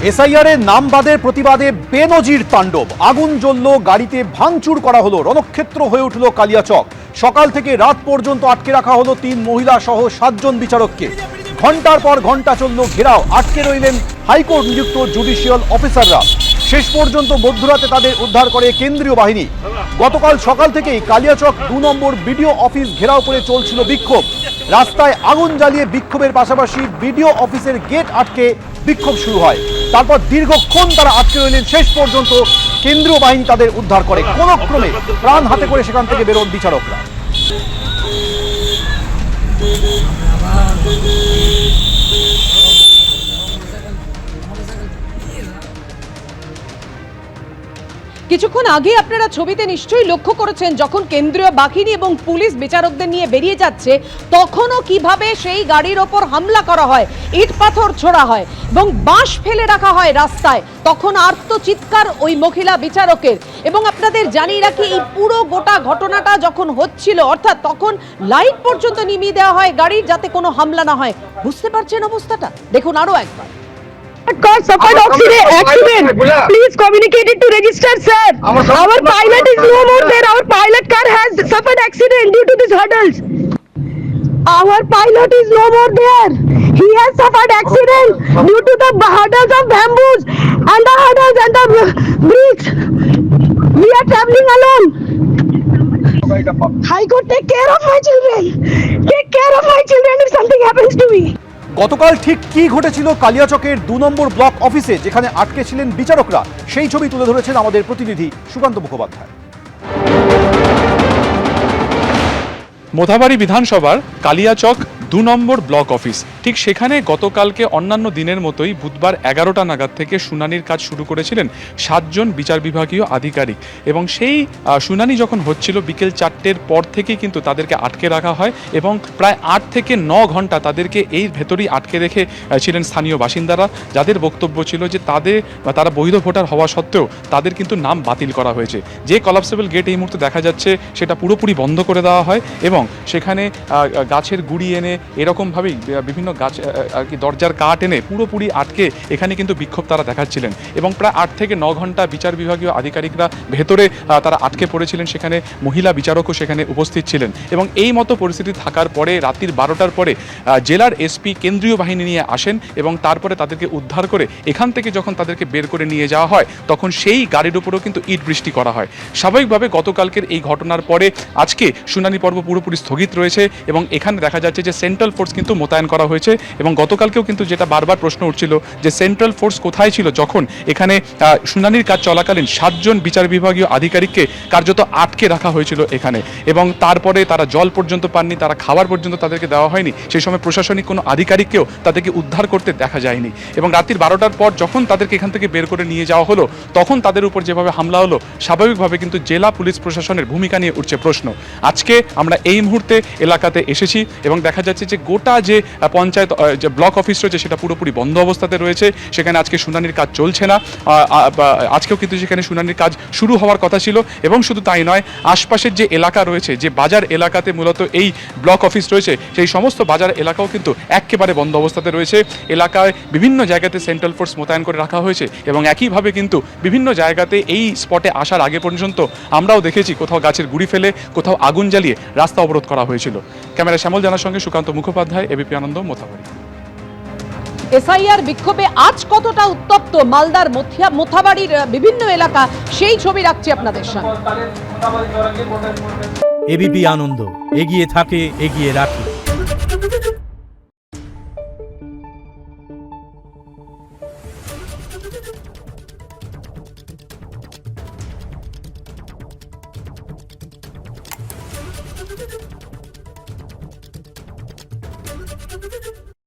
SIR এর নাম বাদের প্রতিবাদে বেনজির তাণ্ডব, আগুন জ্বলল, গাড়িতে ভাঙচুর করা হলো, রণক্ষেত্র হয়ে উঠল কালিয়াচক। সকাল থেকে রাত পর্যন্ত আটকে রাখা হলো 3 মহিলা সহ 7 জন বিচারককে। ঘন্টার পর ঘন্টা চলল ঘেরাও, আটকে রইলেন হাইকোর্ট নিযুক্ত জুডিশিয়াল অফিসাররা। শেষ পর্যন্ত মধ্যরাতে তাদের উদ্ধার করে কেন্দ্রীয় বাহিনী। গতকাল সকাল থেকেই কালিয়াচক 2 নম্বর বিডিও অফিস ঘেরাও করে চলছিল বিক্ষোভ। রাস্তায় আগুন জ্বালিয়ে বিক্ষোভের পাশাপাশি বিডিও অফিসের গেট আটকে বিক্ষোভ শুরু হয়। তারপর দীর্ঘক্ষণ তারা আটকে রইলেন, শেষ পর্যন্ত কেন্দ্রীয় বাহিনী তাদের উদ্ধার করে। কোন ক্রমে প্রাণ হাতে করে সেখান থেকে বেরোন বিচারকরা। কিছুক্ষণ আগে আপনারা ছবিতে নিশ্চয়ই লক্ষ্য করেছেন, যখন কেন্দ্রীয় বাহিনী এবং পুলিশ বিচারকদের নিয়ে বেরিয়ে যাচ্ছে, তখনও কিভাবে সেই গাড়ির ওপর হামলা করা হয়, ইট পাথর ছোড়া হয় এবং বাঁশ ফেলে রাখা হয় রাস্তায়। তখন আর্তচিৎকার ওই মহিলা বিচারকের। এবং আপনাদের জানিয়ে রাখি, এই পুরো গোটা ঘটনাটা যখন হচ্ছিল, অর্থাৎ তখন লাইট পর্যন্ত নিভিয়ে দেওয়া হয় গাড়ির, যাতে কোনো হামলা না হয়। বুঝতে পারছেন অবস্থাটা? দেখুন আরো একবার। Car suffered accident. Please communicate it to register, sir. Our pilot is no more there. Our pilot car has suffered accident due to these hurdles. Our pilot is no more there. He has suffered accident due to the hurdles of bamboos and the hurdles and the bricks. We are traveling alone. High Court, take care of my children. Take care of my children if something happens to me. গতকাল ঠিক কি ঘটেছিল কালিয়াচকের 2 নম্বর block অফিসে, যেখানে আটকে ছিলেন বিচারকরা, সেই ছবি তুলে ধরেছেন আমাদের প্রতিনিধি সুকান্ত মুখোপাধ্যায়। মোথাবাড়ি বিধানসভার কালিয়াচক 2 নম্বর ব্লক অফিস, ঠিক সেখানে গতকালকে অন্যান্য দিনের মতোই বুধবার 11টা নাগাদ থেকে শুনানির কাজ শুরু করেছিলেন 7 জন বিচার বিভাগীয় আধিকারিক। এবং সেই শুনানি যখন হচ্ছিল বিকেল 4টের পর থেকেই কিন্তু তাদেরকে আটকে রাখা হয় এবং প্রায় 8 থেকে 9 ঘন্টা তাদেরকে এই ভেতরেই আটকে রেখে ছিলেন স্থানীয় বাসিন্দারা, যাদের বক্তব্য ছিল যে তারা বৈধ ভোটার হওয়া সত্ত্বেও তাদের কিন্তু নাম বাতিল করা হয়েছে। যে কলাপসেবল গেট এই মুহূর্তে দেখা যাচ্ছে, সেটা পুরোপুরি বন্ধ করে দেওয়া হয় এবং সেখানে গাছের গুড়ি এনে এরকমভাবেই বিভিন্ন গাছ আর কি দরজার কাঠ এনে পুরোপুরি আটকে এখানে কিন্তু বিক্ষোভ তারা দেখাচ্ছিলেন। এবং প্রায় 8 থেকে 9 ঘন্টা বিচার বিভাগীয় আধিকারিকরা ভেতরে তারা আটকে পড়েছিলেন, সেখানে মহিলা বিচারকও সেখানে উপস্থিত ছিলেন। এবং এই মতো পরিস্থিতি থাকার পরে রাত্রির 12টার পরে জেলার এসপি কেন্দ্রীয় বাহিনী নিয়ে আসেন এবং তারপরে তাদেরকে উদ্ধার করে এখান থেকে যখন তাদেরকে বের করে নিয়ে যাওয়া হয়, তখন সেই গাড়ির উপরেও কিন্তু ইট বৃষ্টি করা হয়। স্বাভাবিকভাবে গতকালকের এই ঘটনার পরে আজকে শুনানি পর্ব পুরোপুরি স্থগিত রয়েছে এবং এখানে দেখা যাচ্ছে যে সেন্ট্রাল ফোর্স কিন্তু মোতায়েন করা হয়েছে। এবং গতকালকেও কিন্তু যেটা বারবার প্রশ্ন উঠছিল যে সেন্ট্রাল ফোর্স কোথায় ছিল যখন এখানে শুনানির কাজ চলাকালীন 7 জন বিচার বিভাগীয় আধিকারিককে কার্যত আটকে রাখা হয়েছিল এখানে। এবং তারপরে তারা জল পর্যন্ত পাননি, তারা খাবার পর্যন্ত তাদেরকে দেওয়া হয়নি। সেই সময় প্রশাসনিক কোনো আধিকারিককেও তাদেরকে উদ্ধার করতে দেখা যায়নি। এবং রাত্রির 12টার পর যখন তাদেরকে এখান থেকে বের করে নিয়ে যাওয়া হলো, তখন তাদের উপর যেভাবে হামলা হলো, স্বাভাবিকভাবে কিন্তু জেলা পুলিশ প্রশাসনের ভূমিকা নিয়ে উঠছে প্রশ্ন। আজকে আমরা এই মুহূর্তে এলাকাতে এসেছি এবং দেখা যাচ্ছে যে গোটা যে পঞ্চায়েত যে ব্লক অফিস রয়েছে সেটা পুরোপুরি বন্ধ অবস্থাতে রয়েছে। সেখানে আজকে শুনানির কাজ চলছে না। আজকেও কিন্তু সেখানে শুনানির কাজ শুরু হওয়ার কথা ছিল। এবং শুধু তাই নয়, আশপাশের যে এলাকা রয়েছে, যে বাজার এলাকাতে মূলত এই ব্লক অফিস রয়েছে, সেই সমস্ত বাজার এলাকাও কিন্তু একেবারে বন্ধ অবস্থাতে রয়েছে। এলাকায় বিভিন্ন জায়গাতে সেন্ট্রাল ফোর্স মোতায়েন করে রাখা হয়েছে এবং একইভাবে কিন্তু বিভিন্ন জায়গাতে এই স্পটে আসার আগে পর্যন্ত আমরাও দেখেছি কোথাও গাছের গুড়ি ফেলে, কোথাও আগুন জ্বালিয়ে রাস্তা অবরোধ করা হয়েছিল। ক্যামেরা শ্যামল জানার সঙ্গে সুকান্ত মুখোপাধ্যায়, এবিপি আনন্দ, মোথাবাড়ি। এসআইআর বিক্ষোভে আজ কতটা উত্তপ্ত মালদার মোথাবাড়ির বিভিন্ন এলাকা, সেই ছবি রাখছি আপনাদের সামনে। এবিপি আনন্দ, এগিয়ে থাকে, এগিয়ে রাখে।